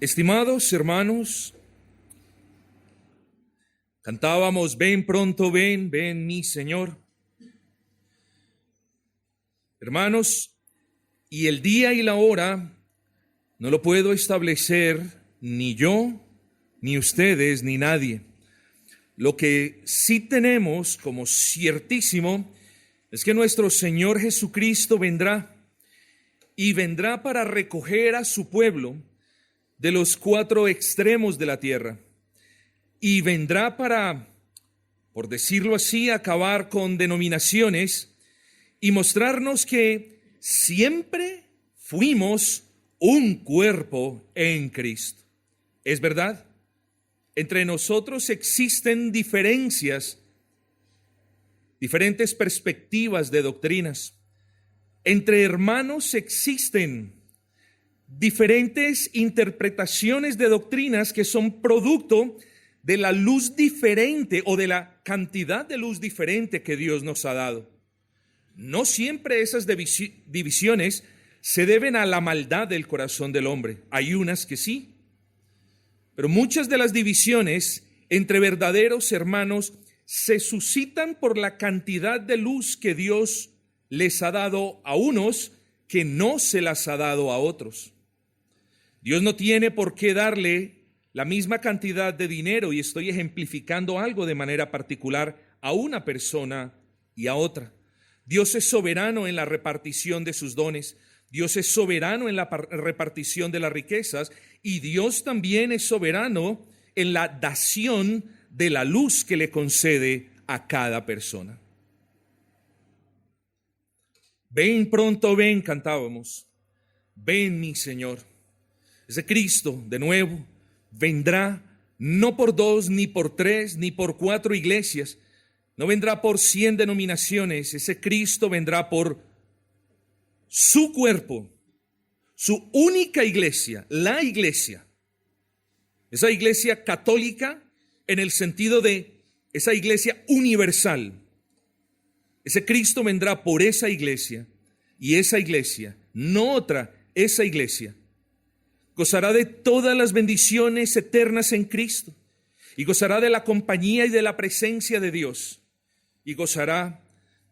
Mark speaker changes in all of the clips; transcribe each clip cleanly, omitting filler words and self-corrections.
Speaker 1: Estimados hermanos, cantábamos, ven pronto, ven, ven mi Señor. Hermanos, y el día y la hora no lo puedo establecer ni yo, ni ustedes, ni nadie. Lo que sí tenemos como ciertísimo es que nuestro Señor Jesucristo vendrá, y vendrá para recoger a su pueblo de los cuatro extremos de la tierra, y vendrá para, por decirlo así, acabar con denominaciones y mostrarnos que siempre fuimos un cuerpo en Cristo. ¿Es verdad? Entre nosotros existen diferencias, diferentes perspectivas de doctrinas. Entre hermanos existen diferentes interpretaciones de doctrinas que son producto de la luz diferente o de la cantidad de luz diferente que Dios nos ha dado. No siempre esas divisiones se deben a la maldad del corazón del hombre. Hay unas que sí, pero muchas de las divisiones entre verdaderos hermanos se suscitan por la cantidad de luz que Dios les ha dado a unos que no se las ha dado a otros. Dios no tiene por qué darle la misma cantidad de dinero, y estoy ejemplificando algo de manera particular, a una persona y a otra. Dios es soberano en la repartición de sus dones, Dios es soberano en la repartición de las riquezas, y Dios también es soberano en la dación de la luz que le concede a cada persona. Ven pronto, ven, cantábamos. Ven mi Señor. Ese Cristo, de nuevo, vendrá no por 2, ni por 3, ni por 4 iglesias. No vendrá por 100 denominaciones. Ese Cristo vendrá por su cuerpo, su única iglesia, la iglesia. Esa iglesia católica en el sentido de esa iglesia universal. Ese Cristo vendrá por esa iglesia, y esa iglesia, no otra, esa iglesia, gozará de todas las bendiciones eternas en Cristo, y gozará de la compañía y de la presencia de Dios, y gozará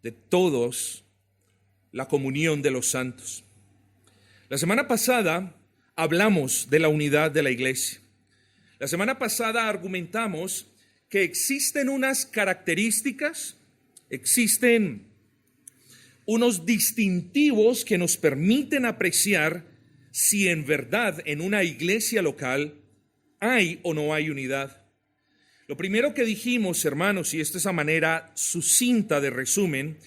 Speaker 1: de todos la comunión de los santos. La semana pasada hablamos de la unidad de la iglesia. La semana pasada argumentamos que existen unas características, existen unos distintivos que nos permiten apreciar si en verdad en una iglesia local hay o no hay unidad. Lo primero que dijimos, hermanos, y esta es a manera sucinta de resumen,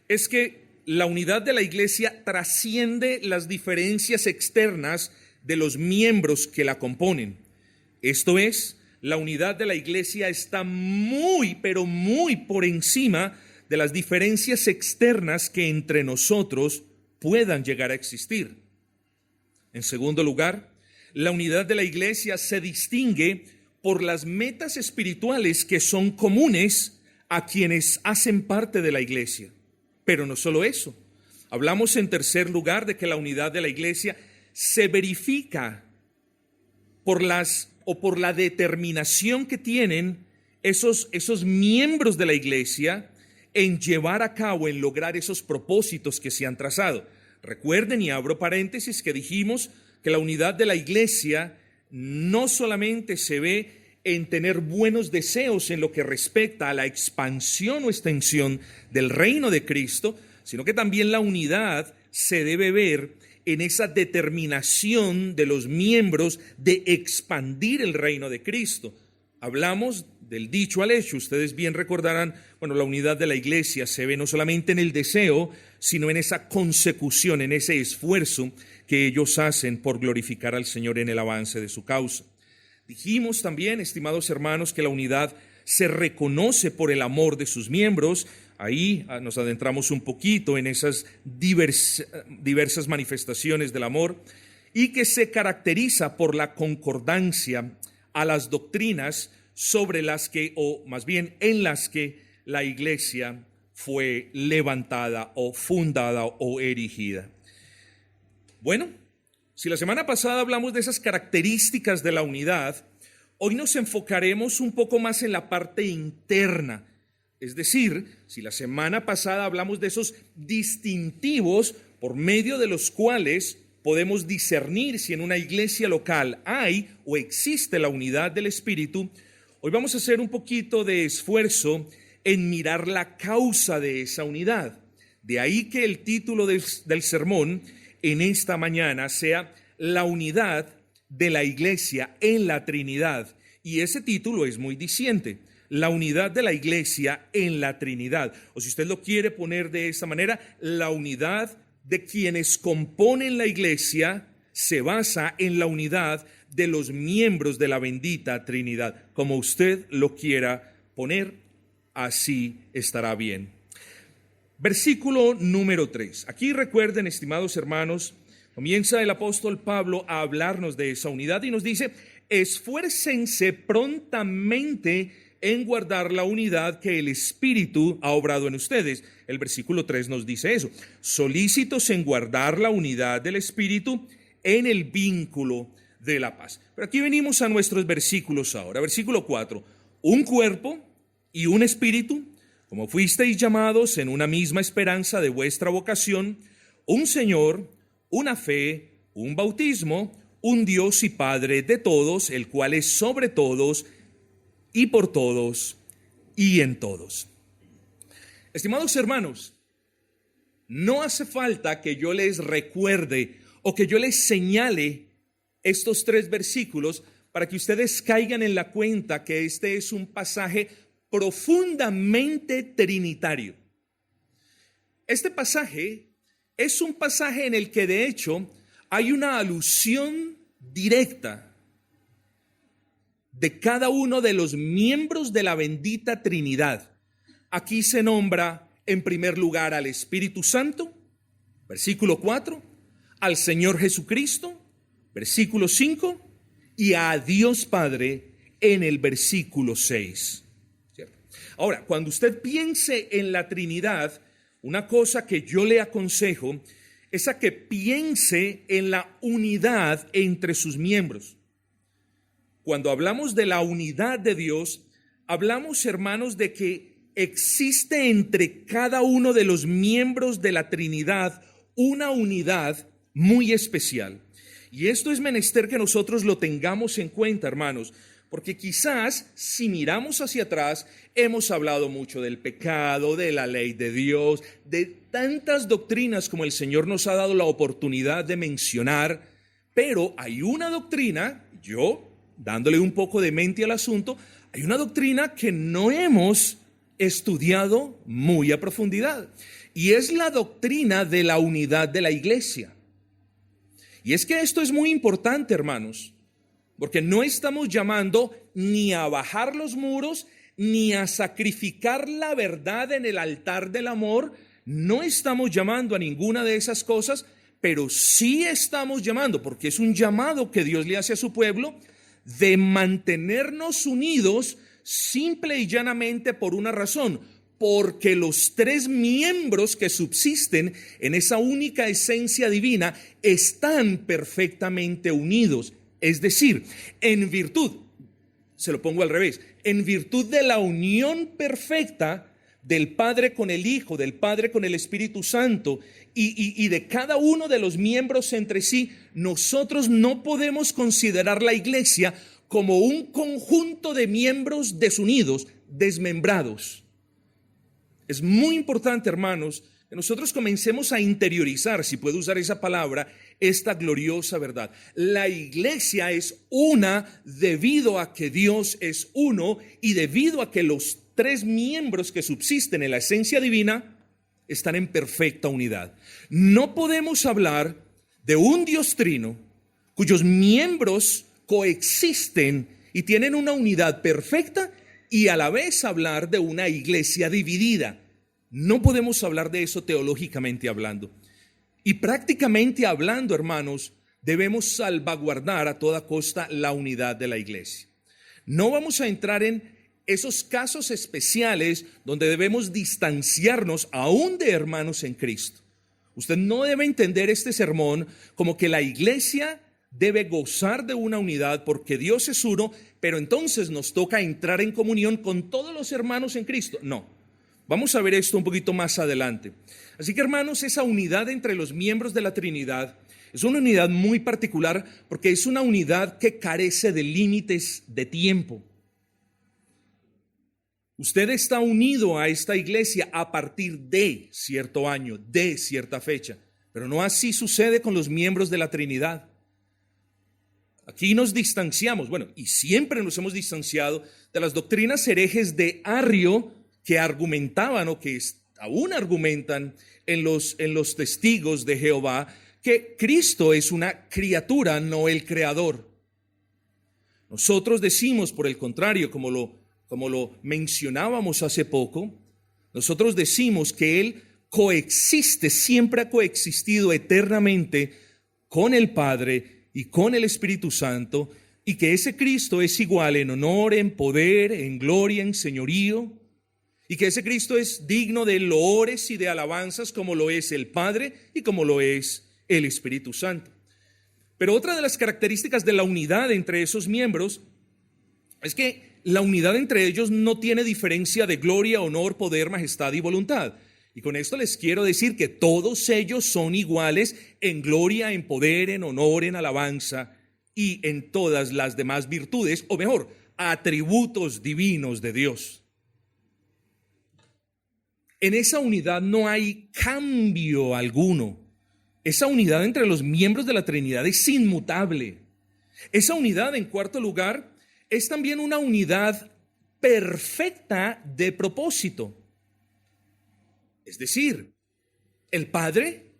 Speaker 1: es que la unidad de la iglesia trasciende las diferencias externas de los miembros que la componen. Esto es, la unidad de la iglesia está muy, pero muy por encima de las diferencias externas que entre nosotros puedan llegar a existir. En segundo lugar, la unidad de la iglesia se distingue por las metas espirituales que son comunes a quienes hacen parte de la iglesia. Pero no solo eso. Hablamos en tercer lugar de que la unidad de la iglesia se verifica por la determinación que tienen esos miembros de la iglesia en llevar a cabo, en lograr esos propósitos que se han trazado. Recuerden, y abro paréntesis, que dijimos que la unidad de la iglesia no solamente se ve en tener buenos deseos en lo que respecta a la expansión o extensión del reino de Cristo, sino que también la unidad se debe ver en esa determinación de los miembros de expandir el reino de Cristo. Hablamos del dicho al hecho. Ustedes bien recordarán, la unidad de la iglesia se ve no solamente en el deseo, sino en esa consecución, en ese esfuerzo que ellos hacen por glorificar al Señor en el avance de su causa. Dijimos también, estimados hermanos, que la unidad se reconoce por el amor de sus miembros. Ahí nos adentramos un poquito en esas diversas manifestaciones del amor, y que se caracteriza por la concordancia a las doctrinas sobre las que, o más bien en las que, la iglesia fue levantada o fundada o erigida. Bueno, Si la semana pasada hablamos de esas características de la unidad, hoy nos enfocaremos un poco más en la parte interna. Es decir, si la semana pasada hablamos de esos distintivos por medio de los cuales podemos discernir si en una iglesia local hay o existe la unidad del Espíritu, hoy vamos a hacer un poquito de esfuerzo en mirar la causa de esa unidad. De ahí que el título del sermón en esta mañana sea La unidad de la iglesia en la Trinidad. Y ese título es muy diciente, la unidad de la iglesia en la Trinidad. O si usted lo quiere poner de esta manera, la unidad de quienes componen la iglesia se basa en la unidad de los miembros de la bendita Trinidad. Como usted lo quiera poner, así estará bien. Versículo número 3. Aquí recuerden, estimados hermanos, comienza el apóstol Pablo a hablarnos de esa unidad y nos dice: esfuércense prontamente en guardar la unidad que el Espíritu ha obrado en ustedes. El versículo 3 nos dice eso: solícitos en guardar la unidad del Espíritu en el vínculo de la paz. Pero aquí venimos a nuestros versículos ahora. Versículo 4: un cuerpo y un espíritu, como fuisteis llamados en una misma esperanza de vuestra vocación, un Señor, una fe, un bautismo, un Dios y Padre de todos, el cual es sobre todos y por todos y en todos. Estimados hermanos, no hace falta que yo les recuerde o que yo les señale estos 3 versículos para que ustedes caigan en la cuenta que este es un pasaje profundamente trinitario. Este pasaje es un pasaje en el que de hecho hay una alusión directa de cada uno de los miembros de la bendita Trinidad. Aquí se nombra en primer lugar al Espíritu Santo, versículo 4, al Señor Jesucristo, versículo 5, y a Dios Padre en el versículo 6. ¿Cierto? Ahora, cuando usted piense en la Trinidad, una cosa que yo le aconsejo es a que piense en la unidad entre sus miembros. Cuando hablamos de la unidad de Dios, hablamos, hermanos, de que existe entre cada uno de los miembros de la Trinidad una unidad muy especial. Y esto es menester que nosotros lo tengamos en cuenta, hermanos, porque quizás si miramos hacia atrás, hemos hablado mucho del pecado, de la ley de Dios, de tantas doctrinas como el Señor nos ha dado la oportunidad de mencionar, pero hay una doctrina, yo dándole un poco de mente al asunto, hay una doctrina que no hemos estudiado muy a profundidad, y es la doctrina de la unidad de la iglesia. Y es que esto es muy importante, hermanos, porque no estamos llamando ni a bajar los muros, ni a sacrificar la verdad en el altar del amor. No estamos llamando a ninguna de esas cosas, pero sí estamos llamando, porque es un llamado que Dios le hace a su pueblo, de mantenernos unidos simple y llanamente por una razón: porque los 3 miembros que subsisten en esa única esencia divina están perfectamente unidos. Es decir, en virtud, se lo pongo al revés, en virtud de la unión perfecta del Padre con el Hijo, del Padre con el Espíritu Santo y de cada uno de los miembros entre sí, nosotros no podemos considerar la iglesia como un conjunto de miembros desunidos, desmembrados. Es muy importante, hermanos, que nosotros comencemos a interiorizar, si puedo usar esa palabra, esta gloriosa verdad. La iglesia es una debido a que Dios es uno y debido a que los 3 miembros que subsisten en la esencia divina están en perfecta unidad. No podemos hablar de un Dios trino cuyos miembros coexisten y tienen una unidad perfecta y a la vez hablar de una iglesia dividida. No podemos hablar de eso teológicamente hablando. Y prácticamente hablando, hermanos, debemos salvaguardar a toda costa la unidad de la iglesia. No vamos a entrar en esos casos especiales donde debemos distanciarnos aún de hermanos en Cristo. Usted no debe entender este sermón como que la iglesia debe gozar de una unidad porque Dios es uno, pero entonces nos toca entrar en comunión con todos los hermanos en Cristo. No, vamos a ver esto un poquito más adelante. Así que, hermanos, esa unidad entre los miembros de la Trinidad es una unidad muy particular porque es una unidad que carece de límites de tiempo. Usted está unido a esta iglesia a partir de cierto año, de cierta fecha, pero no así sucede con los miembros de la Trinidad. Aquí nos distanciamos, y siempre nos hemos distanciado de las doctrinas herejes de Arrio que argumentaban o que aún argumentan en los testigos de Jehová que Cristo es una criatura, no el creador. Nosotros decimos, por el contrario, como lo mencionábamos hace poco, nosotros decimos que Él coexiste, siempre ha coexistido eternamente con el Padre y con el Espíritu Santo, y que ese Cristo es igual en honor, en poder, en gloria, en señorío, y que ese Cristo es digno de loores y de alabanzas como lo es el Padre y como lo es el Espíritu Santo. Pero otra de las características de la unidad entre esos miembros es que la unidad entre ellos no tiene diferencia de gloria, honor, poder, majestad y voluntad. Y con esto les quiero decir que todos ellos son iguales en gloria, en poder, en honor, en alabanza y en todas las demás virtudes, o mejor, atributos divinos de Dios. En esa unidad no hay cambio alguno. Esa unidad entre los miembros de la Trinidad es inmutable. Esa unidad, en cuarto lugar, es también una unidad perfecta de propósito. Es decir, el Padre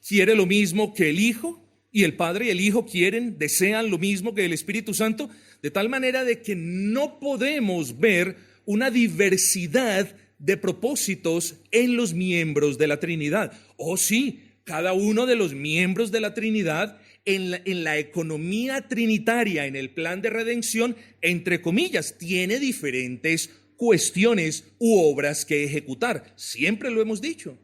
Speaker 1: quiere lo mismo que el Hijo, y el Padre y el Hijo desean lo mismo que el Espíritu Santo, de tal manera de que no podemos ver una diversidad de propósitos en los miembros de la Trinidad. Oh, sí, cada uno de los miembros de la Trinidad en la economía trinitaria, en el plan de redención, entre comillas, tiene diferentes cuestiones u obras que ejecutar. Siempre lo hemos dicho.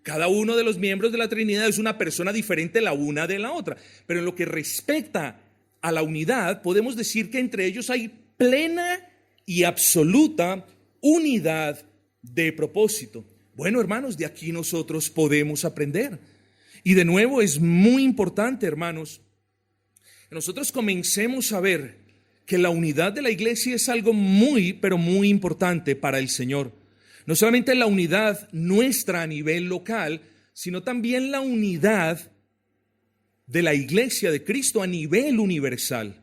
Speaker 1: Cada uno de los miembros de la Trinidad es una persona diferente la una de la otra. Pero en lo que respecta a la unidad, podemos decir que entre ellos hay plena y absoluta unidad de propósito. Bueno, hermanos, de aquí nosotros podemos aprender. Y de nuevo es muy importante, hermanos, que nosotros comencemos a ver que la unidad de la iglesia es algo muy, pero muy importante para el Señor. No solamente la unidad nuestra a nivel local, sino también la unidad de la iglesia de Cristo a nivel universal.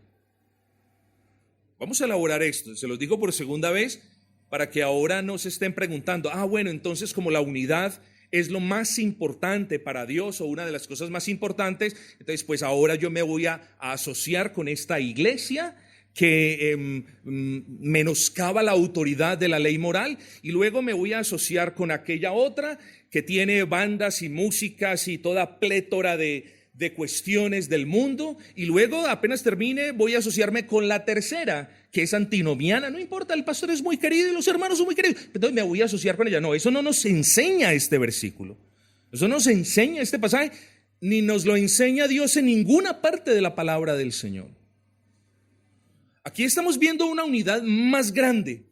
Speaker 1: Vamos a elaborar esto, se los digo por segunda vez, para que ahora no se estén preguntando, bueno, entonces como la unidad es lo más importante para Dios o una de las cosas más importantes, entonces pues ahora yo me voy a asociar con esta iglesia que menoscaba la autoridad de la ley moral, y luego me voy a asociar con aquella otra que tiene bandas y músicas y toda plétora de cuestiones del mundo, y luego apenas termine voy a asociarme con la tercera, que es antinomiana. No importa, el pastor es muy querido y los hermanos son muy queridos, entonces me voy a asociar con ella. No, eso no nos enseña este versículo, eso no nos enseña este pasaje, ni nos lo enseña Dios en ninguna parte de la palabra del Señor. Aquí estamos viendo una unidad más grande,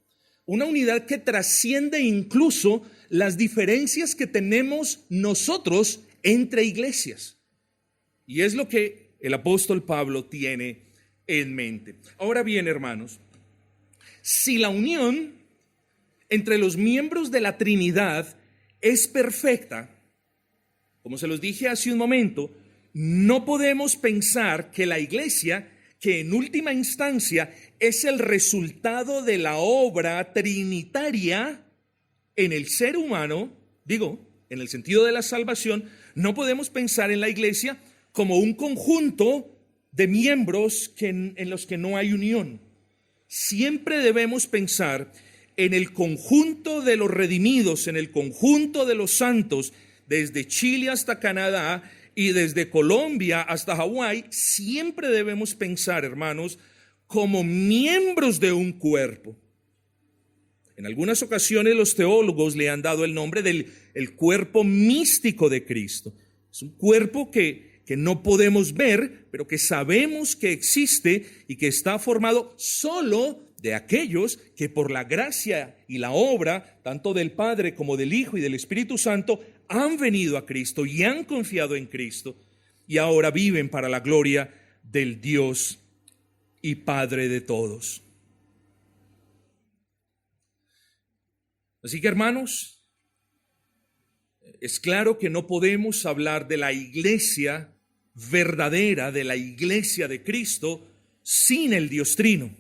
Speaker 1: una unidad que trasciende incluso las diferencias que tenemos nosotros entre iglesias. Y es lo que el apóstol Pablo tiene en mente. Ahora bien, hermanos, si la unión entre los miembros de la Trinidad es perfecta, como se los dije hace un momento, no podemos pensar que la iglesia, que en última instancia es el resultado de la obra trinitaria en el ser humano, en el sentido de la salvación, no podemos pensar en la iglesia como un conjunto de miembros en los que no hay unión. Siempre debemos pensar en el conjunto de los redimidos, en el conjunto de los santos, desde Chile hasta Canadá y desde Colombia hasta Hawái. Siempre debemos pensar, hermanos, como miembros de un cuerpo. En algunas ocasiones los teólogos le han dado el nombre del el cuerpo místico de Cristo. Es un cuerpo que no podemos ver, pero que sabemos que existe y que está formado solo de aquellos que por la gracia y la obra, tanto del Padre como del Hijo y del Espíritu Santo, han venido a Cristo y han confiado en Cristo y ahora viven para la gloria del Dios y Padre de todos. Así que, hermanos, es claro que no podemos hablar de la iglesia verdadera, de la iglesia de Cristo, sin el Dios Trino.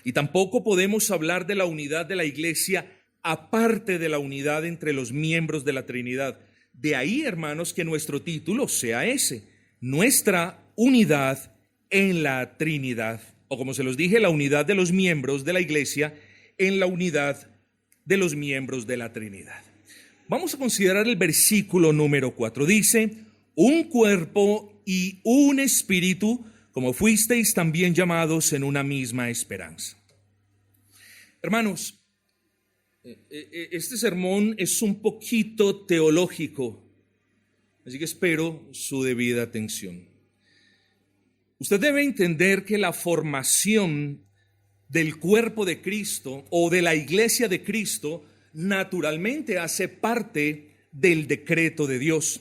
Speaker 1: Y tampoco podemos hablar de la unidad de la iglesia aparte de la unidad entre los miembros de la Trinidad. De ahí, hermanos, que nuestro título sea ese, nuestra unidad en la Trinidad. O como se los dije, la unidad de los miembros de la iglesia en la unidad de los miembros de la Trinidad. Vamos a considerar el versículo número 4. Dice, un cuerpo y un espíritu, como fuisteis también llamados en una misma esperanza. Hermanos, este sermón es un poquito teológico, así que espero su debida atención. Usted debe entender que la formación del cuerpo de Cristo o de la iglesia de Cristo naturalmente hace parte del decreto de Dios.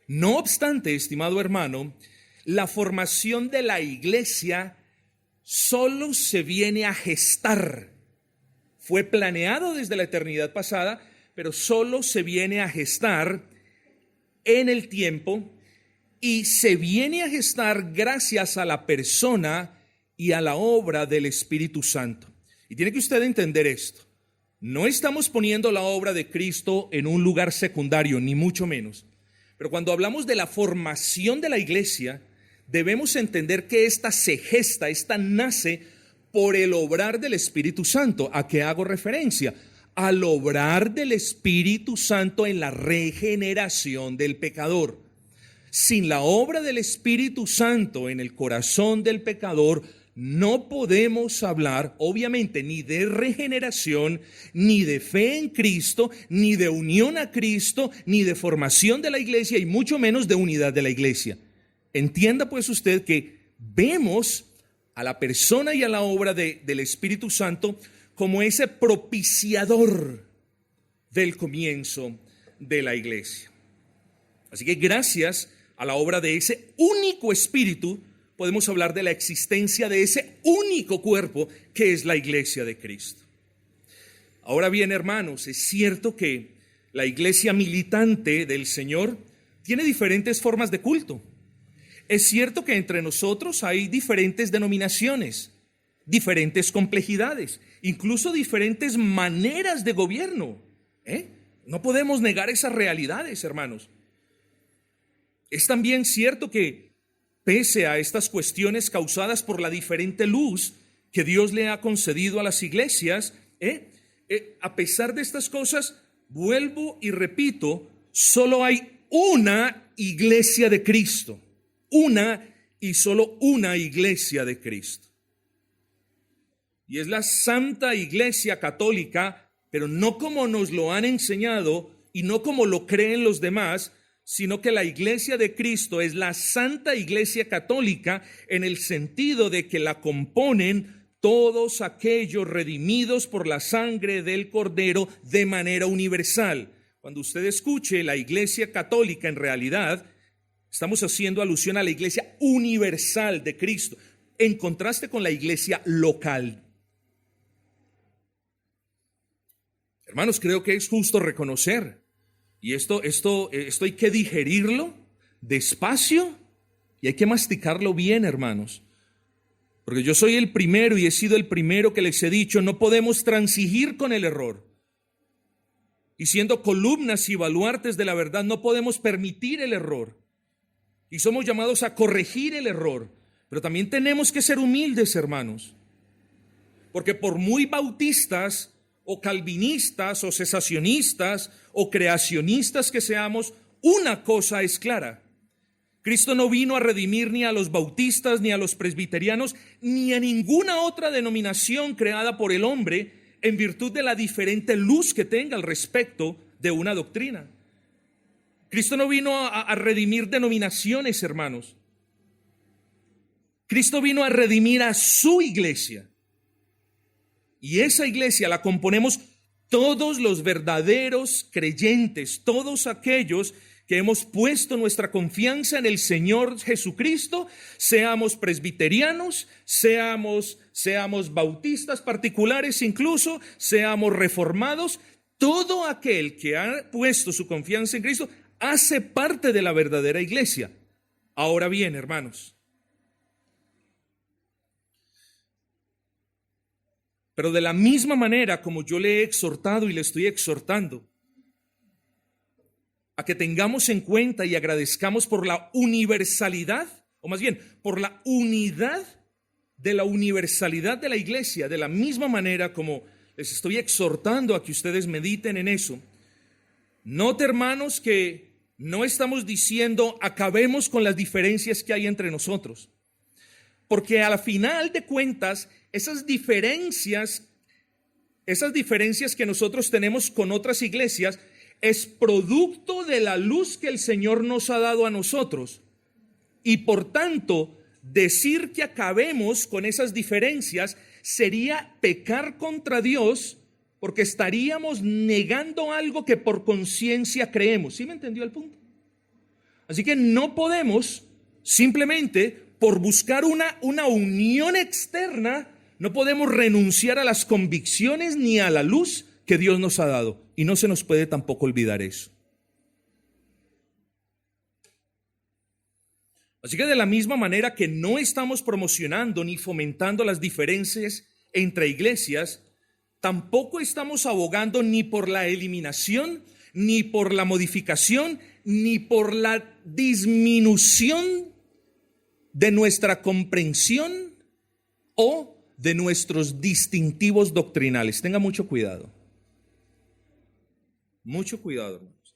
Speaker 1: No obstante, estimado hermano, la formación de la iglesia solo se viene a gestar. Fue planeado desde la eternidad pasada, pero solo se viene a gestar en el tiempo y se viene a gestar gracias a la persona y a la obra del Espíritu Santo. Y tiene que usted entender esto. No estamos poniendo la obra de Cristo en un lugar secundario, ni mucho menos. Pero cuando hablamos de la formación de la iglesia, debemos entender que esta se gesta, esta nace por el obrar del Espíritu Santo. ¿A qué hago referencia? Al obrar del Espíritu Santo en la regeneración del pecador. Sin la obra del Espíritu Santo en el corazón del pecador, no podemos hablar, obviamente, ni de regeneración, ni de fe en Cristo, ni de unión a Cristo, ni de formación de la iglesia, y mucho menos de unidad de la iglesia. Entienda pues usted que vemos a la persona y a la obra del Espíritu Santo como ese propiciador del comienzo de la iglesia. Así que gracias a la obra de ese único Espíritu, podemos hablar de la existencia de ese único cuerpo que es la iglesia de Cristo. Ahora bien, hermanos, es cierto que la iglesia militante del Señor tiene diferentes formas de culto. Es cierto que entre nosotros hay diferentes denominaciones, diferentes complejidades, incluso diferentes maneras de gobierno. No podemos negar esas realidades, hermanos. Es también cierto que pese a estas cuestiones causadas por la diferente luz que Dios le ha concedido a las iglesias, a pesar de estas cosas, vuelvo y repito, solo hay una iglesia de Cristo. Una y solo una iglesia de Cristo. Y es la Santa Iglesia Católica, pero no como nos lo han enseñado y no como lo creen los demás, sino que la iglesia de Cristo es la Santa Iglesia Católica en el sentido de que la componen todos aquellos redimidos por la sangre del Cordero de manera universal. Cuando usted escuche la Iglesia Católica, en realidad estamos haciendo alusión a la iglesia universal de Cristo, en contraste con la iglesia local. Hermanos, creo que es justo reconocer, y esto hay que digerirlo despacio y hay que masticarlo bien, hermanos. Porque yo soy el primero y he sido el primero que les he dicho, no podemos transigir con el error. Y siendo columnas y baluartes de la verdad, no podemos permitir el error. Y somos llamados a corregir el error, pero también tenemos que ser humildes, hermanos, porque por muy bautistas o calvinistas o cesacionistas o creacionistas que seamos, una cosa es clara: Cristo no vino a redimir ni a los bautistas, ni a los presbiterianos, ni a ninguna otra denominación creada por el hombre en virtud de la diferente luz que tenga al respecto de una doctrina. Cristo no vino a redimir denominaciones, hermanos. Cristo vino a redimir a su iglesia. Y esa iglesia la componemos todos los verdaderos creyentes, todos aquellos que hemos puesto nuestra confianza en el Señor Jesucristo, seamos presbiterianos, seamos bautistas particulares incluso, seamos reformados, todo aquel que ha puesto su confianza en Cristo hace parte de la verdadera iglesia. Ahora bien, hermanos, pero de la misma manera como yo le he exhortado y le estoy exhortando a que tengamos en cuenta y agradezcamos por la universalidad, o más bien, por la unidad de la universalidad de la iglesia, de la misma manera como les estoy exhortando a que ustedes mediten en eso. Note, hermanos, que no estamos diciendo acabemos con las diferencias que hay entre nosotros, porque a la final de cuentas, esas diferencias que nosotros tenemos con otras iglesias es producto de la luz que el Señor nos ha dado a nosotros. Y por tanto, decir que acabemos con esas diferencias sería pecar contra Dios, porque estaríamos negando algo que por conciencia creemos. ¿Sí me entendió el punto? Así que no podemos simplemente por buscar una unión externa, no podemos renunciar a las convicciones ni a la luz que Dios nos ha dado. Y no se nos puede tampoco olvidar eso. Así que de la misma manera que no estamos promocionando ni fomentando las diferencias entre iglesias, tampoco estamos abogando ni por la eliminación, ni por la modificación, ni por la disminución de nuestra comprensión o de nuestros distintivos doctrinales. Tenga mucho cuidado. Mucho cuidado, hermanos.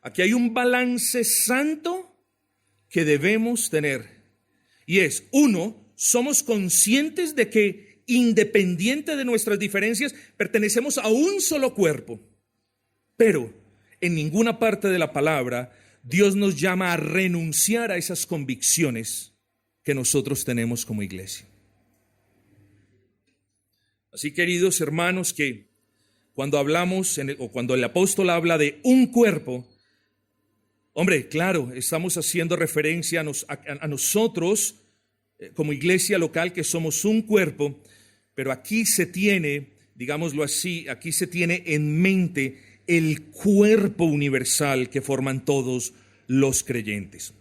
Speaker 1: Aquí hay un balance santo que debemos tener. Y es, uno, somos conscientes de que independiente de nuestras diferencias, pertenecemos a un solo cuerpo. Pero en ninguna parte de la palabra Dios nos llama a renunciar a esas convicciones que nosotros tenemos como iglesia. Así, queridos hermanos, que cuando hablamos, cuando el apóstol habla de un cuerpo, hombre, claro, estamos haciendo referencia a nosotros como iglesia local, que somos un cuerpo, pero aquí se tiene, digámoslo así, aquí se tiene en mente el cuerpo universal que forman todos los creyentes.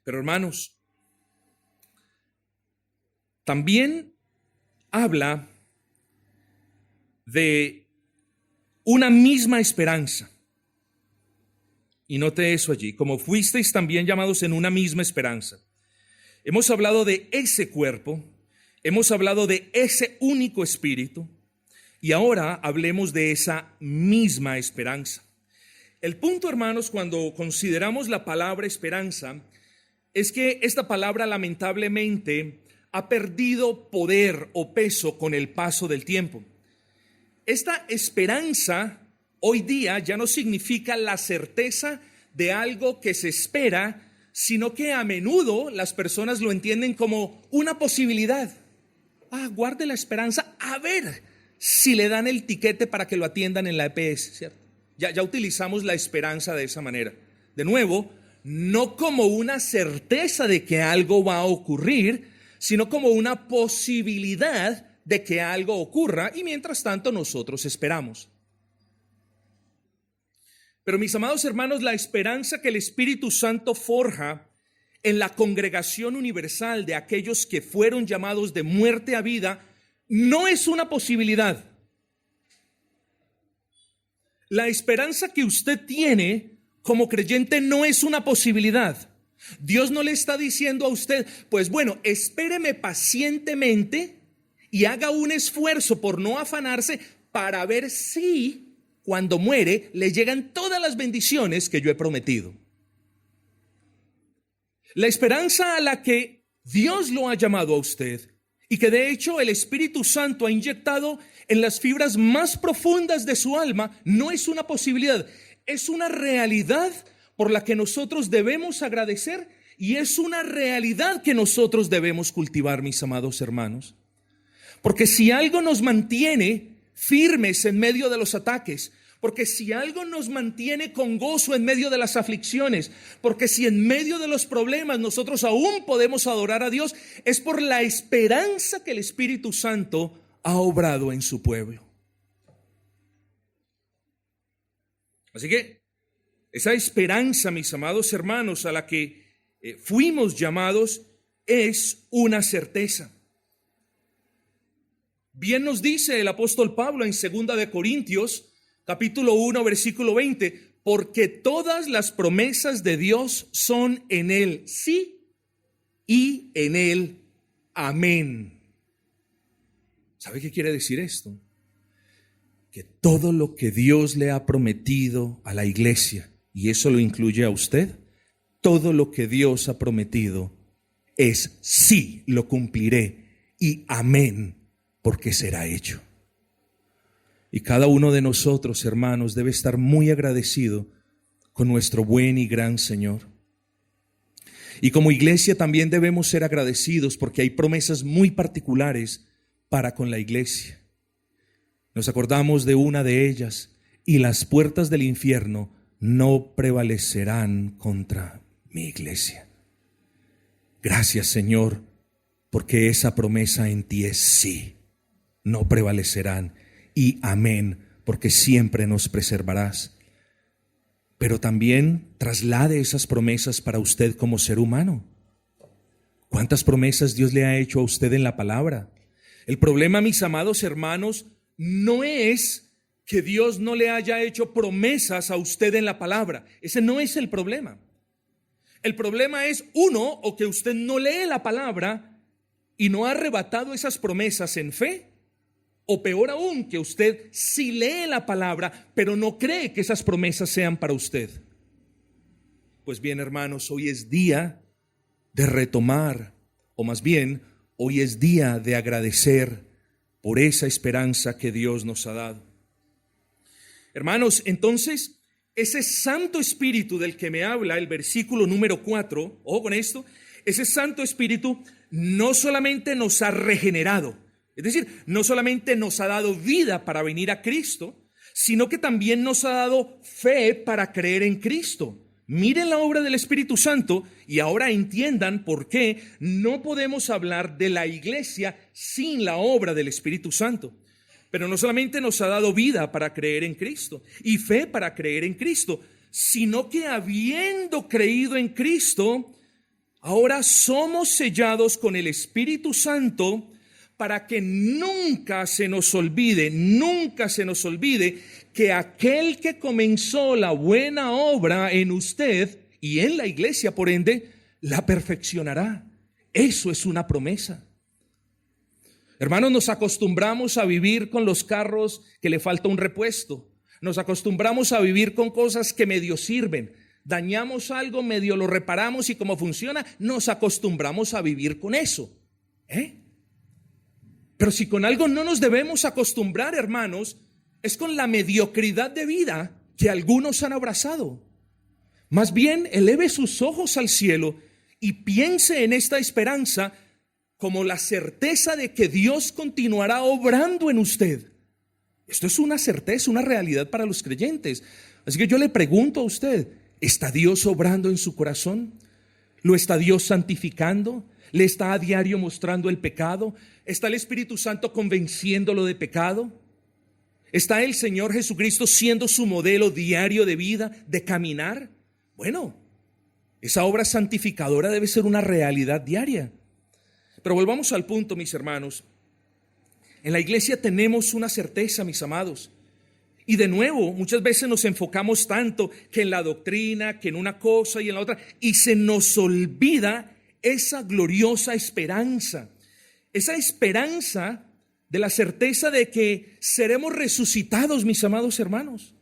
Speaker 1: Pero hermanos, también habla de una misma esperanza. Y note eso allí, como fuisteis también llamados en una misma esperanza. Hemos hablado de ese cuerpo, hemos hablado de ese único espíritu, y ahora hablemos de esa misma esperanza. El punto, hermanos, cuando consideramos la palabra esperanza, es que esta palabra lamentablemente ha perdido poder o peso con el paso del tiempo. Esta esperanza hoy día ya no significa la certeza de algo que se espera, sino que a menudo las personas lo entienden como una posibilidad. Guarde la esperanza, a ver si le dan el tiquete para que lo atiendan en la EPS, ¿cierto? Ya utilizamos la esperanza de esa manera. De nuevo, no como una certeza de que algo va a ocurrir, sino como una posibilidad de que algo ocurra, y mientras tanto nosotros esperamos. Pero mis amados hermanos, la esperanza que el Espíritu Santo forja en la congregación universal de aquellos que fueron llamados de muerte a vida no es una posibilidad. La esperanza que usted tiene como creyente no es una posibilidad. Dios no le está diciendo a usted, pues bueno, espéreme pacientemente y haga un esfuerzo por no afanarse para ver si cuando muere le llegan todas las bendiciones que yo he prometido. La esperanza a la que Dios lo ha llamado a usted y que de hecho el Espíritu Santo ha inyectado en las fibras más profundas de su alma, no es una posibilidad, es una realidad por la que nosotros debemos agradecer y es una realidad que nosotros debemos cultivar, mis amados hermanos. Porque si algo nos mantiene firmes en medio de los ataques, porque si algo nos mantiene con gozo en medio de las aflicciones, porque si en medio de los problemas nosotros aún podemos adorar a Dios, es por la esperanza que el Espíritu Santo ha obrado en su pueblo. Así que esa esperanza, mis amados hermanos, a la que fuimos llamados, es una certeza. Bien nos dice el apóstol Pablo en 2 de Corintios, capítulo 1, versículo 20, porque todas las promesas de Dios son en Él sí y en Él amén. ¿Sabe qué quiere decir esto? Que todo lo que Dios le ha prometido a la iglesia, y eso lo incluye a usted, todo lo que Dios ha prometido es sí, lo cumpliré y amén, porque será hecho. Y cada uno de nosotros, hermanos, debe estar muy agradecido con nuestro buen y gran Señor. Y como iglesia también debemos ser agradecidos porque hay promesas muy particulares para con la iglesia. Nos acordamos de una de ellas: y las puertas del infierno no prevalecerán contra mi iglesia. Gracias, Señor, porque esa promesa en ti es sí, no prevalecerán, y amén, porque siempre nos preservarás. Pero también traslade esas promesas para usted como ser humano. ¿Cuántas promesas Dios le ha hecho a usted en la palabra? El problema, mis amados hermanos, no es que Dios no le haya hecho promesas a usted en la palabra. Ese no es el problema. El problema es, uno, o que usted no lee la palabra y no ha arrebatado esas promesas en fe, o peor aún, que usted sí lee la palabra, pero no cree que esas promesas sean para usted. Pues bien, hermanos, hoy es día de retomar, o más bien, hoy es día de agradecer por esa esperanza que Dios nos ha dado. Hermanos, entonces, ese Santo Espíritu del que me habla el versículo número 4, ojo con esto, ese Santo Espíritu no solamente nos ha regenerado, es decir, no solamente nos ha dado vida para venir a Cristo, sino que también nos ha dado fe para creer en Cristo. Miren la obra del Espíritu Santo y ahora entiendan por qué no podemos hablar de la iglesia sin la obra del Espíritu Santo. Pero no solamente nos ha dado vida para creer en Cristo y fe para creer en Cristo, sino que habiendo creído en Cristo, ahora somos sellados con el Espíritu Santo para que nunca se nos olvide que aquel que comenzó la buena obra en usted y en la iglesia, por ende, la perfeccionará. Eso es una promesa. Hermanos, nos acostumbramos a vivir con los carros que le falta un repuesto. Nos acostumbramos a vivir con cosas que medio sirven. Dañamos algo, medio lo reparamos y como funciona, nos acostumbramos a vivir con eso. Pero si con algo no nos debemos acostumbrar, hermanos, es con la mediocridad de vida que algunos han abrazado. Más bien, eleve sus ojos al cielo y piense en esta esperanza como la certeza de que Dios continuará obrando en usted. Esto es una certeza, una realidad para los creyentes. Así que yo le pregunto a usted, ¿está Dios obrando en su corazón? ¿Lo está Dios santificando? ¿Le está a diario mostrando el pecado? ¿Está el Espíritu Santo convenciéndolo de pecado? ¿Está el Señor Jesucristo siendo su modelo diario de vida, de caminar? Bueno, esa obra santificadora debe ser una realidad diaria. Pero volvamos al punto, mis hermanos. En la iglesia tenemos una certeza, mis amados. Y de nuevo, muchas veces nos enfocamos tanto que en la doctrina, que en una cosa y en la otra, y se nos olvida esa gloriosa esperanza. Esa esperanza de la certeza de que seremos resucitados, mis amados hermanos.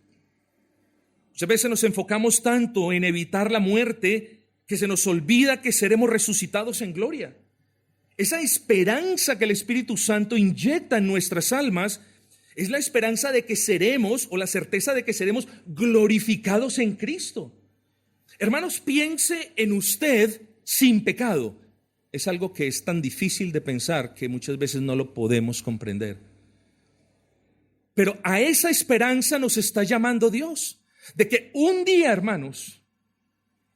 Speaker 1: Muchas veces nos enfocamos tanto en evitar la muerte que se nos olvida que seremos resucitados en gloria. esa esperanza que el Espíritu Santo inyecta en nuestras almas, es la esperanza de que seremos, o la certeza de que seremos glorificados en Cristo. Hermanos, piense en usted sin pecado. Es algo que es tan difícil de pensar que muchas veces no lo podemos comprender. Pero a esa esperanza nos está llamando Dios, de que un día, hermanos,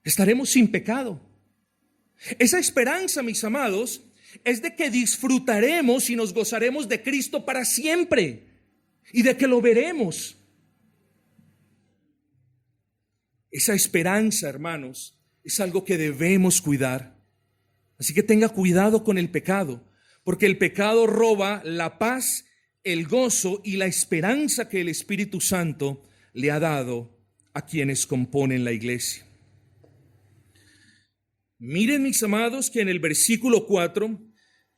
Speaker 1: estaremos sin pecado. Esa esperanza, mis amados, es de que disfrutaremos y nos gozaremos de Cristo para siempre y de que lo veremos. Esa esperanza, hermanos, es algo que debemos cuidar. Así que tenga cuidado con el pecado, porque el pecado roba la paz, el gozo y la esperanza que el Espíritu Santo le ha dado a quienes componen la iglesia. Miren, mis amados, que en el versículo 4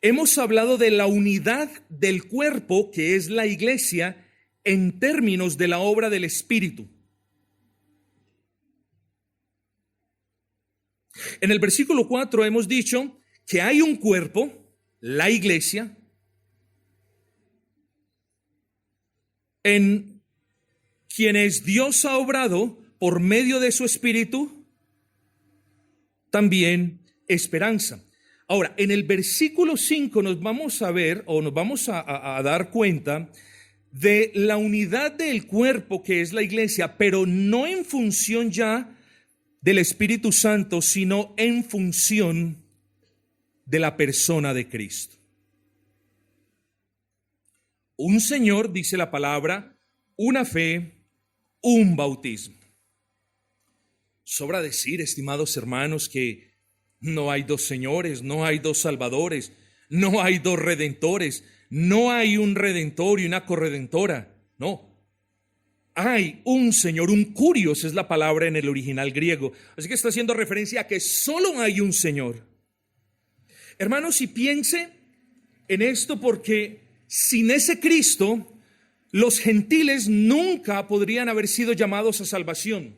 Speaker 1: hemos hablado de la unidad del cuerpo, que es la iglesia, en términos de la obra del Espíritu. En el versículo 4 hemos dicho que hay un cuerpo, la iglesia, en quienes Dios ha obrado por medio de su Espíritu, también esperanza. Ahora, en el versículo 5 nos vamos a ver, o nos vamos a dar cuenta de la unidad del cuerpo que es la iglesia, pero no en función ya del Espíritu Santo, sino en función de la persona de Cristo. Un Señor, dice la palabra, una fe, un bautismo. Sobra decir, estimados hermanos, que no hay dos señores, no hay dos salvadores, no hay dos redentores, no hay un redentor y una corredentora, no. Hay un Señor, un kurios es la palabra en el original griego. Así que está haciendo referencia a que solo hay un Señor. Hermanos, y piense en esto, porque sin ese Cristo, los gentiles nunca podrían haber sido llamados a salvación.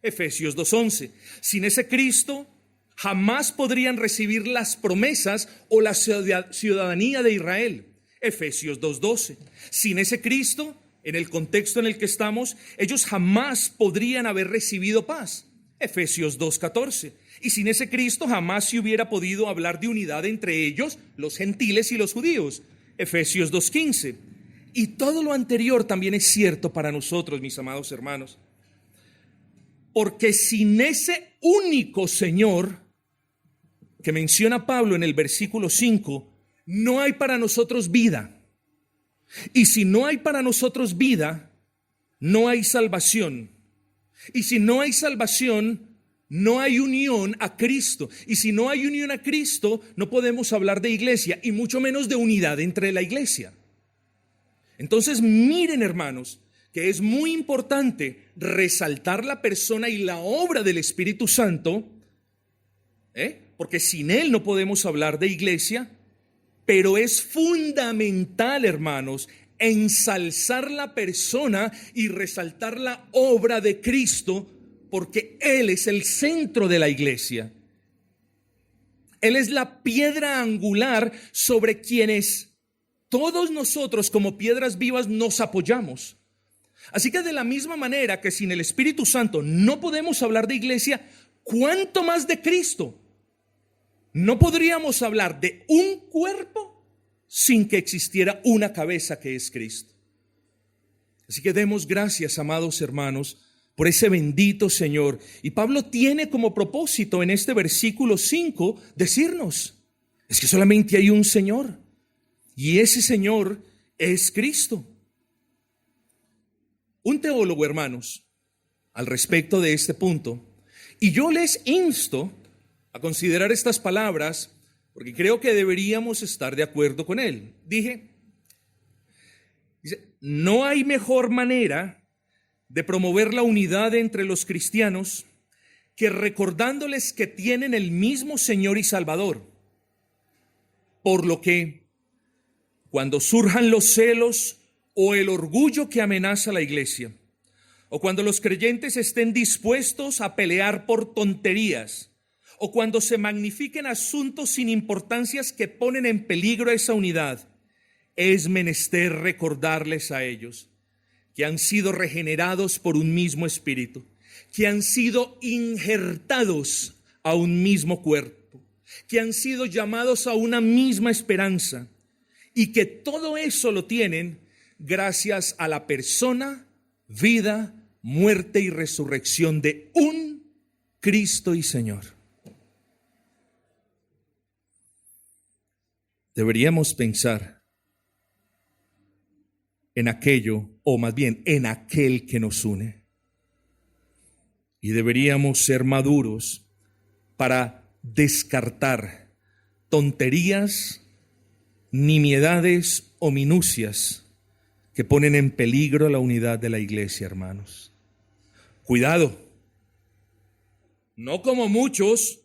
Speaker 1: Efesios 2:11. Sin ese Cristo, jamás podrían recibir las promesas o la ciudadanía de Israel. Efesios 2:12. Sin ese Cristo, en el contexto en el que estamos, ellos jamás podrían haber recibido paz. Efesios 2:14. Y sin ese Cristo jamás se hubiera podido hablar de unidad entre ellos, los gentiles y los judíos. Efesios 2:15. Y todo lo anterior también es cierto para nosotros, mis amados hermanos. Porque sin ese único Señor que menciona Pablo en el versículo 5, no hay para nosotros vida. Y si no hay para nosotros vida, no hay salvación. Y si no hay salvación, no hay unión a Cristo. Y si no hay unión a Cristo, no podemos hablar de iglesia, y mucho menos de unidad entre la iglesia. Entonces, miren, hermanos, que es muy importante resaltar la persona y la obra del Espíritu Santo, porque sin Él no podemos hablar de iglesia. Pero es fundamental, hermanos, ensalzar la persona y resaltar la obra de Cristo, porque Él es el centro de la iglesia. Él es la piedra angular sobre quienes todos nosotros como piedras vivas nos apoyamos. Así que de la misma manera que sin el Espíritu Santo no podemos hablar de iglesia, ¿cuánto más de Cristo? No podríamos hablar de un cuerpo sin que existiera una cabeza, que es Cristo. Así que demos gracias, amados hermanos, por ese bendito Señor. Y Pablo tiene como propósito en este versículo 5 decirnos, es que solamente hay un Señor, y ese Señor es Cristo. Un teólogo, hermanos, al respecto de este punto, y yo les insto a considerar estas palabras, porque creo que deberíamos estar de acuerdo con él. Dice, no hay mejor manera de promover la unidad entre los cristianos que recordándoles que tienen el mismo Señor y Salvador. Por lo que, cuando surjan los celos o el orgullo que amenaza a la iglesia, o cuando los creyentes estén dispuestos a pelear por tonterías, o cuando se magnifiquen asuntos sin importancias que ponen en peligro esa unidad, es menester recordarles a ellos que han sido regenerados por un mismo espíritu, que han sido injertados a un mismo cuerpo, que han sido llamados a una misma esperanza, y que todo eso lo tienen gracias a la persona, vida, muerte y resurrección de un Cristo y Señor. Deberíamos pensar en aquello, o más bien en aquel que nos une. Y deberíamos ser maduros para descartar tonterías, nimiedades o minucias que ponen en peligro la unidad de la iglesia, hermanos. Cuidado, no como muchos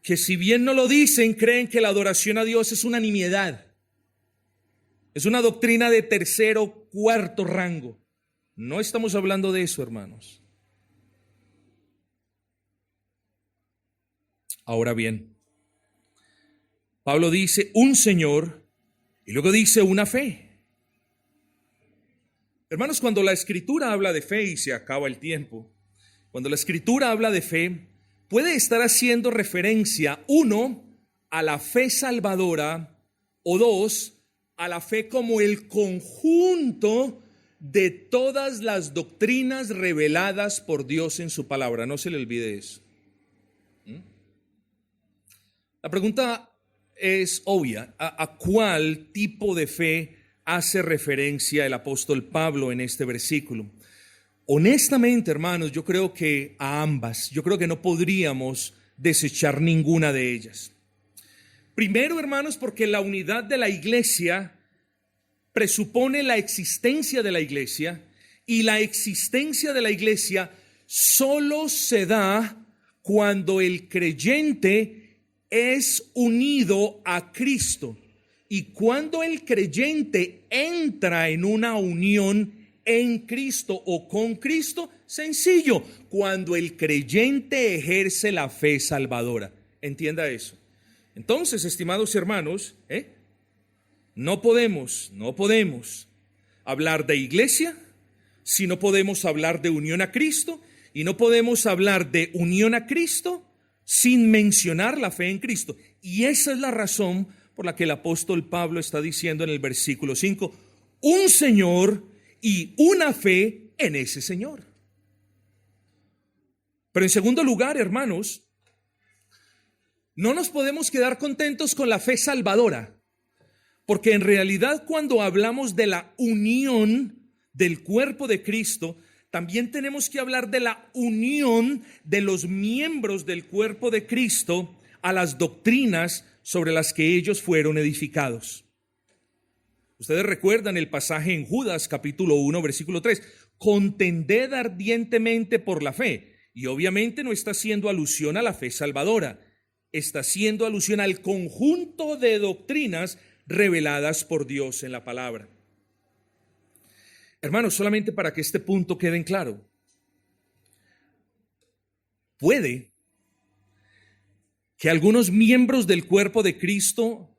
Speaker 1: que, si bien no lo dicen, creen que la adoración a Dios es una nimiedad. Es una doctrina de tercero, cuarto rango. No estamos hablando de eso, hermanos. Ahora bien, Pablo dice un Señor y luego dice una fe. Hermanos, cuando la Escritura habla de fe, y se acaba el tiempo, cuando la Escritura habla de fe, puede estar haciendo referencia, uno, a la fe salvadora, o dos, a la fe como el conjunto de todas las doctrinas reveladas por Dios en su palabra. No se le olvide eso. La pregunta es obvia. ¿A cuál tipo de fe hace referencia el apóstol Pablo en este versículo? Honestamente, hermanos, yo creo que a ambas. Yo creo que no podríamos desechar ninguna de ellas. Primero, hermanos, porque la unidad de la iglesia presupone la existencia de la iglesia, y la existencia de la iglesia solo se da cuando el creyente es unido a Cristo. Y cuando el creyente entra en una unión en Cristo o con Cristo, sencillo, cuando el creyente ejerce la fe salvadora. Entienda eso. Entonces, estimados hermanos, no podemos hablar de iglesia si no podemos hablar de unión a Cristo, y no podemos hablar de unión a Cristo sin mencionar la fe en Cristo. Y esa es la razón por la que el apóstol Pablo está diciendo en el versículo 5, un Señor y una fe en ese Señor. Pero en segundo lugar, hermanos, no nos podemos quedar contentos con la fe salvadora, porque en realidad cuando hablamos de la unión del cuerpo de Cristo, también tenemos que hablar de la unión de los miembros del cuerpo de Cristo a las doctrinas sobre las que ellos fueron edificados. Ustedes recuerdan el pasaje en Judas capítulo 1 versículo 3, contended ardientemente por la fe, y obviamente no está haciendo alusión a la fe salvadora, está haciendo alusión al conjunto de doctrinas reveladas por Dios en la palabra. Hermanos, solamente para que este punto quede en claro, puede que algunos miembros del cuerpo de Cristo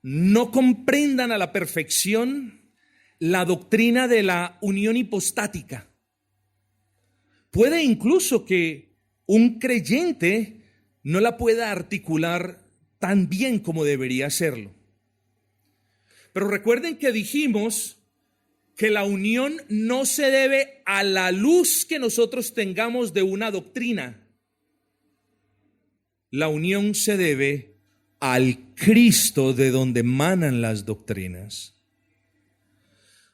Speaker 1: no comprendan a la perfección la doctrina de la unión hipostática. Puede incluso que un creyente no la pueda articular tan bien como debería hacerlo. Pero recuerden que dijimos que la unión no se debe a la luz que nosotros tengamos de una doctrina. La unión se debe al Cristo de donde emanan las doctrinas.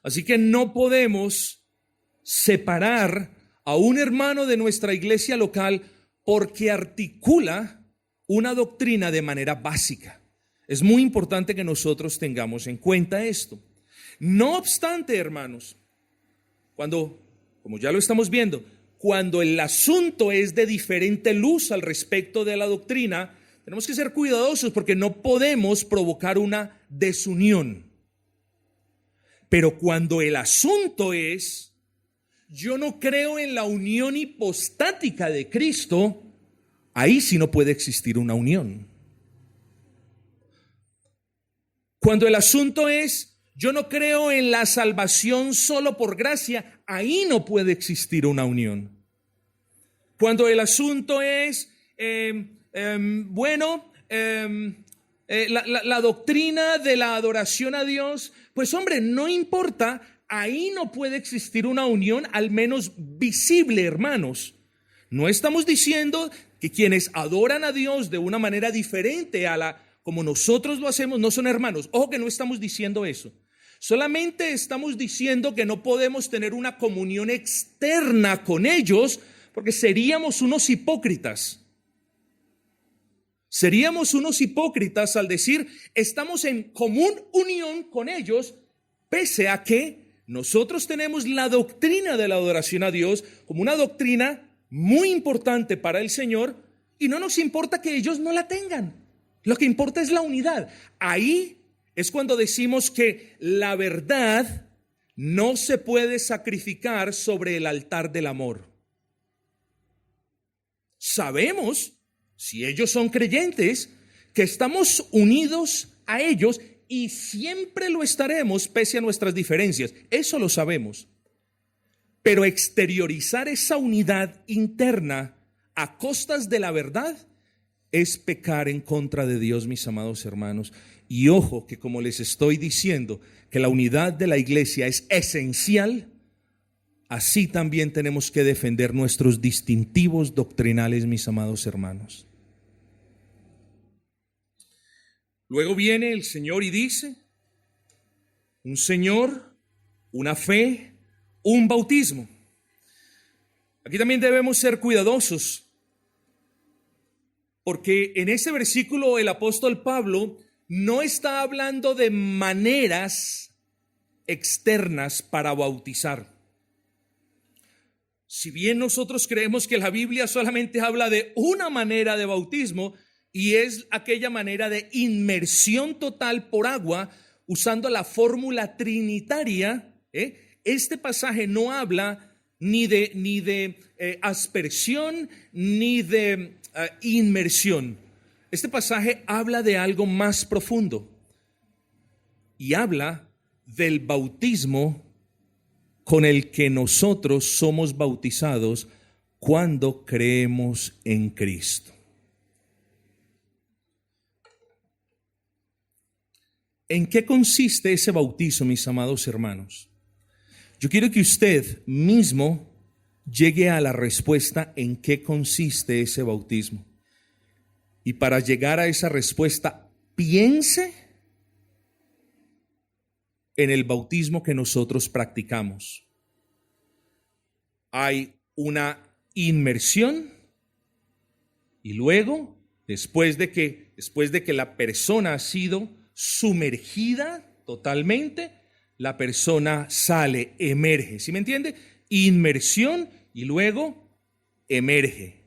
Speaker 1: Así que no podemos separar a un hermano de nuestra iglesia local porque articula una doctrina de manera básica. Es muy importante que nosotros tengamos en cuenta esto. No obstante, hermanos, como ya lo estamos viendo, cuando el asunto es de diferente luz al respecto de la doctrina, tenemos que ser cuidadosos porque no podemos provocar una desunión. Pero cuando el asunto es, yo no creo en la unión hipostática de Cristo, ahí sí no puede existir una unión. Cuando el asunto es, yo no creo en la salvación solo por gracia, ahí no puede existir una unión. Cuando el asunto es, la doctrina de la adoración a Dios, pues hombre, no importa, ahí no puede existir una unión, al menos visible, hermanos. No estamos diciendo que quienes adoran a Dios de una manera diferente a la como nosotros lo hacemos no son hermanos. Ojo que no estamos diciendo eso. Solamente estamos diciendo que no podemos tener una comunión externa con ellos porque seríamos unos hipócritas. Seríamos unos hipócritas al decir estamos en común unión con ellos, pese a que nosotros tenemos la doctrina de la adoración a Dios como una doctrina muy importante para el Señor y no nos importa que ellos no la tengan. Lo que importa es la unidad. Ahí es cuando decimos que la verdad no se puede sacrificar sobre el altar del amor. Sabemos, si ellos son creyentes, que estamos unidos a ellos y siempre lo estaremos pese a nuestras diferencias. Eso lo sabemos. Pero exteriorizar esa unidad interna a costas de la verdad es pecar en contra de Dios, mis amados hermanos. Y ojo que como les estoy diciendo que la unidad de la iglesia es esencial, así también tenemos que defender nuestros distintivos doctrinales, mis amados hermanos. Luego viene el Señor y dice, un Señor, una fe, un bautismo. Aquí también debemos ser cuidadosos, porque en ese versículo el apóstol Pablo no está hablando de maneras externas para bautizar. Si bien nosotros creemos que la Biblia solamente habla de una manera de bautismo y es aquella manera de inmersión total por agua usando la fórmula trinitaria, este pasaje no habla ni de aspersión ni de inmersión. Este pasaje habla de algo más profundo y habla del bautismo con el que nosotros somos bautizados cuando creemos en Cristo. ¿En qué consiste ese bautizo, mis amados hermanos? Yo quiero que usted mismo llegue a la respuesta en qué consiste ese bautismo. Y para llegar a esa respuesta, piense en el bautismo que nosotros practicamos. Hay una inmersión y luego, después de que la persona ha sido sumergida totalmente, la persona sale, emerge. ¿Sí me entiende? Inmersión y luego emerge.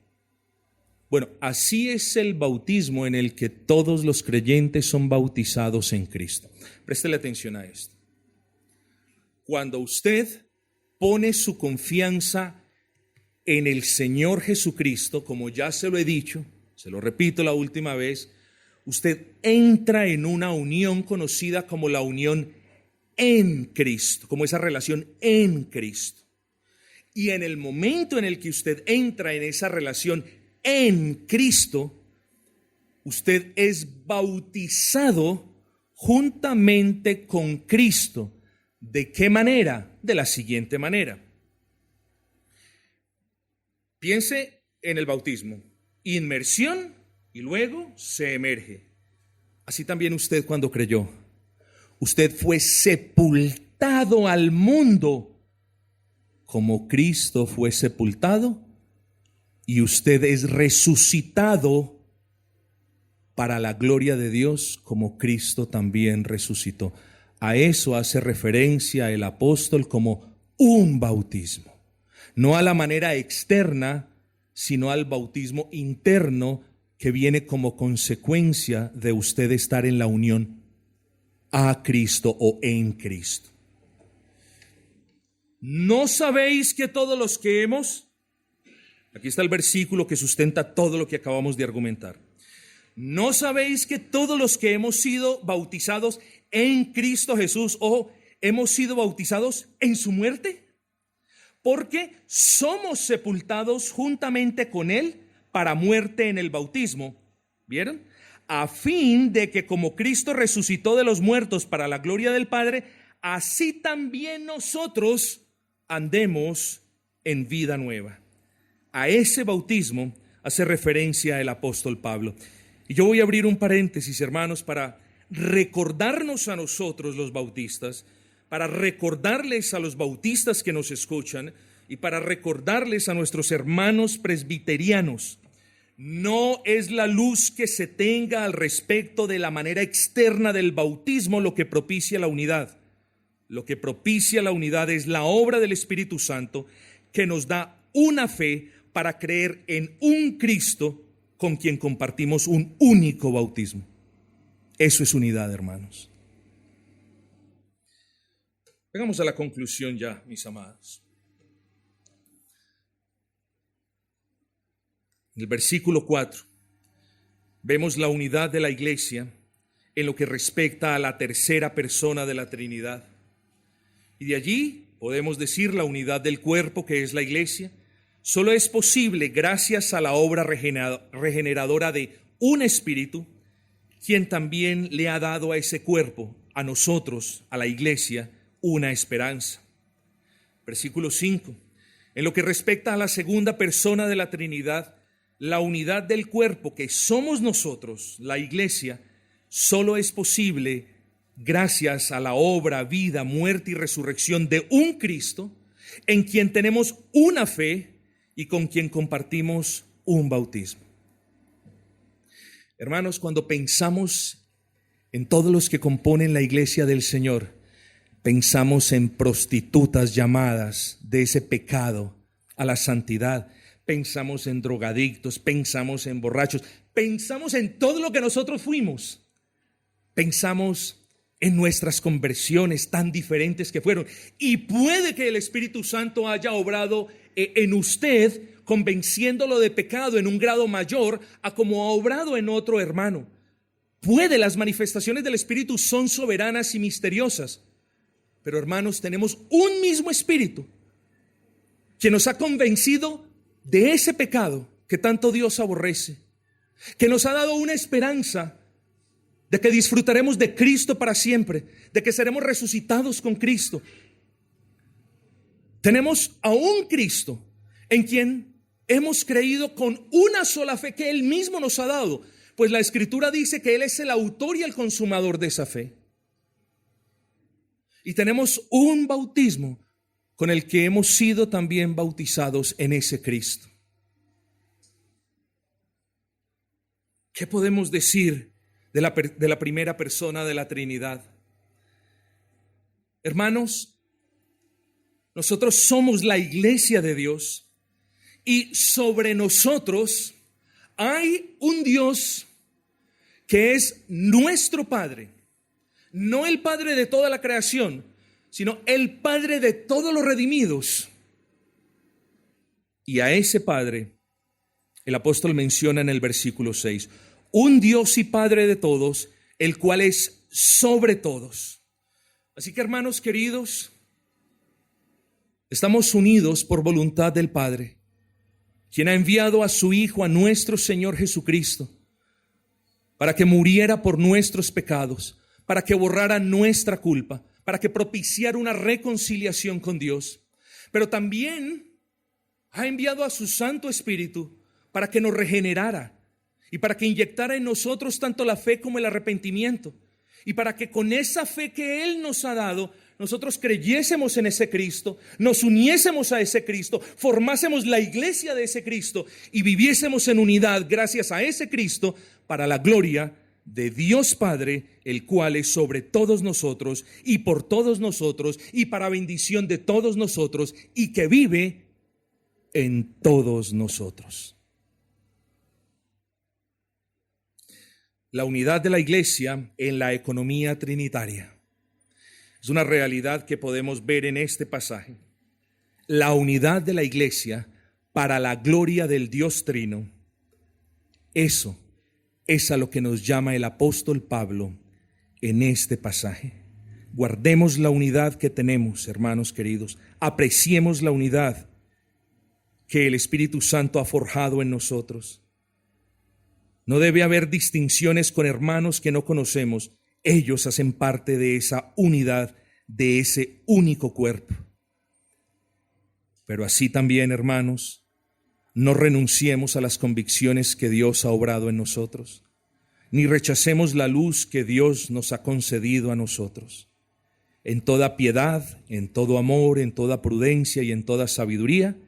Speaker 1: Bueno, así es el bautismo en el que todos los creyentes son bautizados en Cristo. Préstele atención a esto. Cuando usted pone su confianza en el Señor Jesucristo, como ya se lo he dicho, se lo repito la última vez, usted entra en una unión conocida como la unión en Cristo, como esa relación en Cristo. Y en el momento en el que usted entra en esa relación en Cristo, usted es bautizado juntamente con Cristo. ¿De qué manera? De la siguiente manera. Piense en el bautismo. Inmersión y luego se emerge. Así también usted cuando creyó. Usted fue sepultado al mundo como Cristo fue sepultado. Y usted es resucitado para la gloria de Dios como Cristo también resucitó. A eso hace referencia el apóstol como un bautismo. No a la manera externa, sino al bautismo interno que viene como consecuencia de usted estar en la unión a Cristo o en Cristo. ¿No sabéis que todos los que hemos... Aquí está el versículo que sustenta todo lo que acabamos de argumentar. ¿No sabéis que todos los que hemos sido bautizados en Cristo Jesús o hemos sido bautizados en su muerte? Porque somos sepultados juntamente con Él para muerte en el bautismo. ¿Vieron? A fin de que como Cristo resucitó de los muertos para la gloria del Padre, así también nosotros andemos en vida nueva. A ese bautismo hace referencia el apóstol Pablo. Y yo voy a abrir un paréntesis, hermanos, para recordarnos a nosotros los bautistas, para recordarles a los bautistas que nos escuchan y para recordarles a nuestros hermanos presbiterianos. No es la luz que se tenga al respecto de la manera externa del bautismo lo que propicia la unidad. Lo que propicia la unidad es la obra del Espíritu Santo que nos da una fe para creer en un Cristo con quien compartimos un único bautismo. Eso es unidad, hermanos. Llegamos a la conclusión ya, mis amados. En el versículo 4 vemos la unidad de la iglesia en lo que respecta a la tercera persona de la Trinidad. Y de allí podemos decir la unidad del cuerpo, que es la iglesia, solo es posible gracias a la obra regeneradora de un Espíritu, quien también le ha dado a ese cuerpo, a nosotros, a la iglesia, una esperanza. Versículo 5. En lo que respecta a la segunda persona de la Trinidad, la unidad del cuerpo que somos nosotros, la iglesia, solo es posible gracias a la obra, vida, muerte y resurrección de un Cristo, en quien tenemos una fe y con quien compartimos un bautismo. Hermanos, cuando pensamos en todos los que componen la iglesia del Señor, pensamos en prostitutas llamadas de ese pecado a la santidad. Pensamos en drogadictos, pensamos en borrachos, pensamos en todo lo que nosotros fuimos. Pensamos en nuestras conversiones tan diferentes que fueron. Y puede que el Espíritu Santo haya obrado en usted, convenciéndolo de pecado en un grado mayor a como ha obrado en otro hermano. Puede, las manifestaciones del Espíritu son soberanas y misteriosas. Pero hermanos, tenemos un mismo Espíritu que nos ha convencido de ese pecado que tanto Dios aborrece, que nos ha dado una esperanza de que disfrutaremos de Cristo para siempre, de que seremos resucitados con Cristo. Tenemos a un Cristo en quien hemos creído con una sola fe que Él mismo nos ha dado, pues la Escritura dice que Él es el autor y el consumador de esa fe. Y tenemos un bautismo con el que hemos sido también bautizados en ese Cristo. ¿Qué podemos decir de la primera persona de la Trinidad? Hermanos, nosotros somos la iglesia de Dios y sobre nosotros hay un Dios que es nuestro Padre, no el Padre de toda la creación, sino el Padre de todos los redimidos. Y a ese Padre el apóstol menciona en el versículo 6, un Dios y Padre de todos, el cual es sobre todos. Así que, hermanos queridos, estamos unidos por voluntad del Padre, quien ha enviado a su Hijo, a nuestro Señor Jesucristo, para que muriera por nuestros pecados, para que borrara nuestra culpa, para que propiciara una reconciliación con Dios. Pero también ha enviado a su Santo Espíritu para que nos regenerara y para que inyectara en nosotros tanto la fe como el arrepentimiento, y para que con esa fe que Él nos ha dado, nosotros creyésemos en ese Cristo, nos uniésemos a ese Cristo, formásemos la iglesia de ese Cristo y viviésemos en unidad gracias a ese Cristo para la gloria de Dios Padre, el cual es sobre todos nosotros y por todos nosotros y para bendición de todos nosotros y que vive en todos nosotros. La unidad de la iglesia en la economía trinitaria es una realidad que podemos ver en este pasaje. La unidad de la iglesia para la gloria del Dios Trino. Eso es a lo que nos llama el apóstol Pablo en este pasaje. Guardemos la unidad que tenemos, hermanos queridos. Apreciemos la unidad que el Espíritu Santo ha forjado en nosotros. No debe haber distinciones con hermanos que no conocemos. Ellos hacen parte de esa unidad, de ese único cuerpo. Pero así también, hermanos, no renunciemos a las convicciones que Dios ha obrado en nosotros, ni rechacemos la luz que Dios nos ha concedido a nosotros. En toda piedad, en todo amor, en toda prudencia y en toda sabiduría,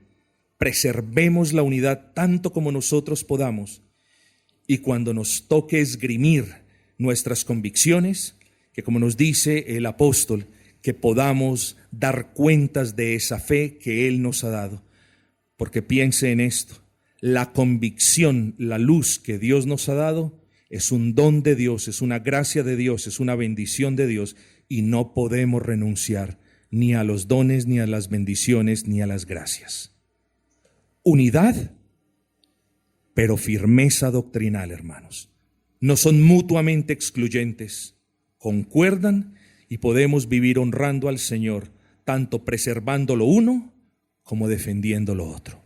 Speaker 1: preservemos la unidad tanto como nosotros podamos, y cuando nos toque esgrimir nuestras convicciones, que como nos dice el apóstol, que podamos dar cuentas de esa fe que Él nos ha dado. Porque piense en esto, la convicción, la luz que Dios nos ha dado, es un don de Dios, es una gracia de Dios, es una bendición de Dios, y no podemos renunciar ni a los dones, ni a las bendiciones, ni a las gracias. Unidad, pero firmeza doctrinal, hermanos. No son mutuamente excluyentes, concuerdan y podemos vivir honrando al Señor, tanto preservando lo uno como defendiendo lo otro.